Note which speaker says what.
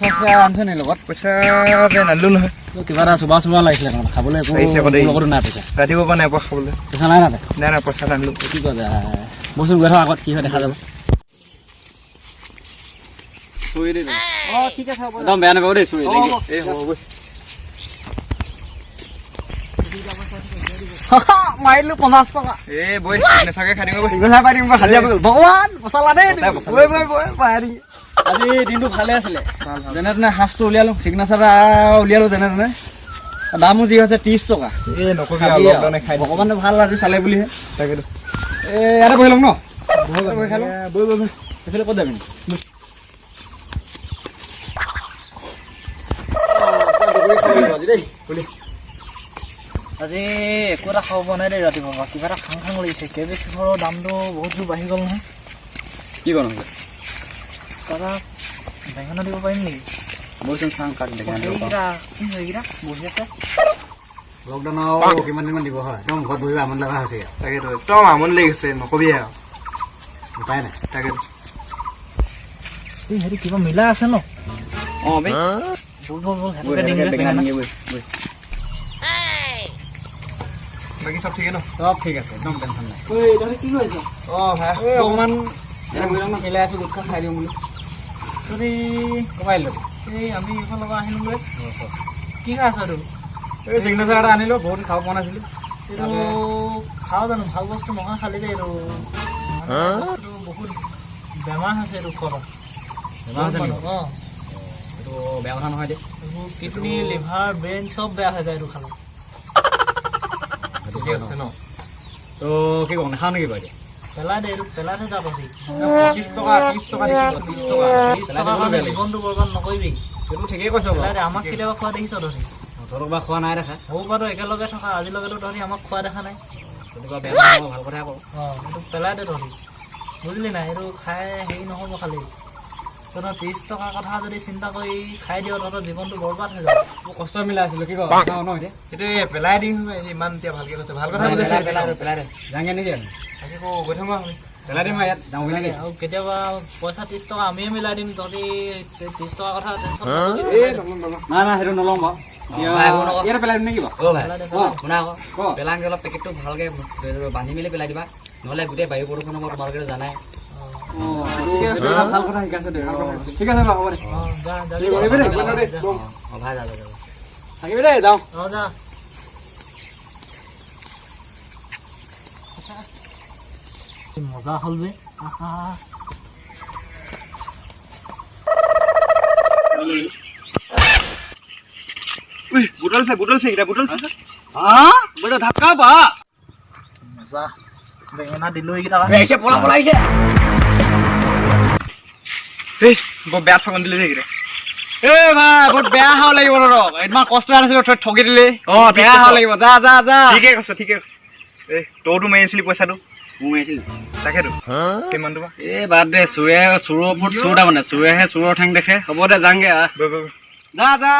Speaker 1: পইচা আনছ নি লগত
Speaker 2: পইচা নানিলো নহয়
Speaker 1: কিবা এটা চুবা চুবা লাগিছিলে খাবলৈ একো লগতো নাই পইচা
Speaker 2: ৰাতিপুৱাৰ পৰা নাই পোৱা খাবলৈ
Speaker 1: পইচা নাই নাই
Speaker 2: নাই পইচা নানিলো
Speaker 1: কি কয় বস্তু গৈ থোৱা আগত কি হয় দেখা যাব ঠিক আছে একদম বেয়া নাপাব দেই চুই
Speaker 2: এই হ'ব বৈ
Speaker 1: মাৰিলো 50 টকা
Speaker 2: এই বৈ নেচাকে খাই দিব বৈ
Speaker 1: ভগৱান মছলা দেই আজি দিনটো ভালে আছিলে যেনে তেনে সাজটো উলিয়ালো চিগনেচাৰ উলিয়ালো যেনে তেনে দামো যি হৈছে 30 টকা
Speaker 2: এই নকবি আৰু লকডাউনে খাই
Speaker 1: ভগৱানে ভাল আজি চালে বুলিহে
Speaker 2: তাকেতো
Speaker 1: ইয়াতে বহি লম ন
Speaker 2: বৈ বৈ
Speaker 1: এইফালে ক'ত যাবি আজি একো এটা খাব পৰা নাই দেই ৰাতিপুৱা কিবা এটা খাং খাং লাগিছে কেবেজ চিপৰৰ দামটো বহুত দূৰ বাঢ়ি গ'ল নহয় কি কৰা হৈছে দাদা বেঙেনা দিব পাৰিম নেকি বহিচোন চাং কাট বেঙেনা বহি আছে লকডাউনৰ কিমান দিনমান দিব হয় একদম ঘৰত বহিব আমনি লগা হৈছে
Speaker 2: তাকেতো একদম আমনি লাগিছে নকবি আৰু
Speaker 1: উপায় নাই
Speaker 2: তাকেতো
Speaker 1: এই হেৰি কিবা মিলা আছে ন
Speaker 2: বে বাকী চব ঠিকে ন
Speaker 1: সব ঠিক আছে একদম টেনশ্যন নাই কি কৰিছ
Speaker 2: ভাই
Speaker 1: অকণমান মিলাই আছোঁ গোটখন খাই দিওঁ বুলি তুমি কমাই দিলোঁ এই আমি এইফালৰ পৰা আহিলোঁ বোলে কি খাই আছ এই চিগনেচাৰ এটা আনিলোঁ বহুত খাব পোৱা নাছিলোঁ এইটো খাওঁ জানো ভাল বস্তু নহয় খালি যে এইটো বহুত বেমাৰ হৈছে এইটো খোৱা বেমাৰ হৈছে অঁ এইটো বেয়া কথা নহয় দেই এইবোৰ কিডনী লিভাৰ ব্ৰেইন চব বেয়া হৈ যায় এইটো খালে ঠিকে আছে ন তো কি কওঁ নাখাওঁ নেকি বাৰু পেলাই দে এইটো পেলাই থৈ যাব
Speaker 2: 30 টকা 30 টকা 30 টকা
Speaker 1: জীৱনটো বৰবাদ নকৰিবি
Speaker 2: সেইটো ঠিকেই কৈছ
Speaker 1: পেলাই দে আমাক কেতিয়াবা খোৱা দেখিছ তহঁতি তহঁতক বা খোৱা নাই দেখা সৰু পৰাতো একেলগে থকা আজিলৈকেতো তহঁতি আমাক খোৱা দেখা নাই তেনেকুৱা বেয়া ভাল কথাই কওঁ অঁ এইটো পেলাই দে তহঁতি বুজিলি নাই এইটো খাই হেৰি নহ'ব খালি তহঁতৰ 30 টকাৰ কথা যদি চিন্তা কৰি খাই দিয় তহঁতৰ জীৱনটো বৰবাদ হৈ যাব কষ্ট মিলাই আছিলোঁ কি কওঁ ন এতিয়া
Speaker 2: সেইটো পেলাই দিম ইমান এতিয়া ভালকে কৈছে ভাল কথা
Speaker 1: পেলাই দে যাঙে নিজে
Speaker 2: তাকে গৈ থাকোঁ আমি
Speaker 1: পেলাই দিম ইয়াত যাওঁ লাগে আৰু কেতিয়াবা পইচা 30 টকা আমিয়ে মিলাই দিম তহঁতি 30 টকাৰ কথা টেনশ্যন নাই নাই সেইটো নলওঁ বাৰু ইয়াতে পেলাই দিম নেকি বাৰু
Speaker 3: শুনা আকৌ পেলাংগে অলপ পেকেটটো ভালকে বান্ধি মেলি পেলাই দিবা নহ'লে গোটেই বায়ু প্ৰদূষণ হ'ব তোমালোকে জানাই
Speaker 1: ভাল কথা শিকাইছে দে ঠিক আছে বাৰু হ'ব দে
Speaker 3: ভাই যা
Speaker 1: থাকিবি দেই যাওঁ যা মজা হ'ল বে
Speaker 2: বুটল চে এটা বুটল চে
Speaker 1: বড় ধাক্কা পা মজা বেঙেনা দিলো এইকেইটা
Speaker 3: আহিছে পলা আহিছে
Speaker 2: এই বৰ বেয়া ঠগন দিলে এইকেইটা
Speaker 1: ভাই বহুত বেয়া হাও লাগিব ৰ ইমান কষ্ট আনিছিলো ঠগি দিলে বেয়া হাও লাগিব যা যা যা
Speaker 2: ঠিকে কৈছ এই তইতো মাৰি আছিলি পইচাটো
Speaker 1: মই মাৰিছিলো
Speaker 2: তাকেতো কিমানটো বা
Speaker 1: বাদ দে চোৰৰ ওপৰত চোৰ তাৰমানে চোৰেহে চোৰৰ ঠেং দেখে হ'ব দে যাংগে
Speaker 2: বৈ
Speaker 1: যা যা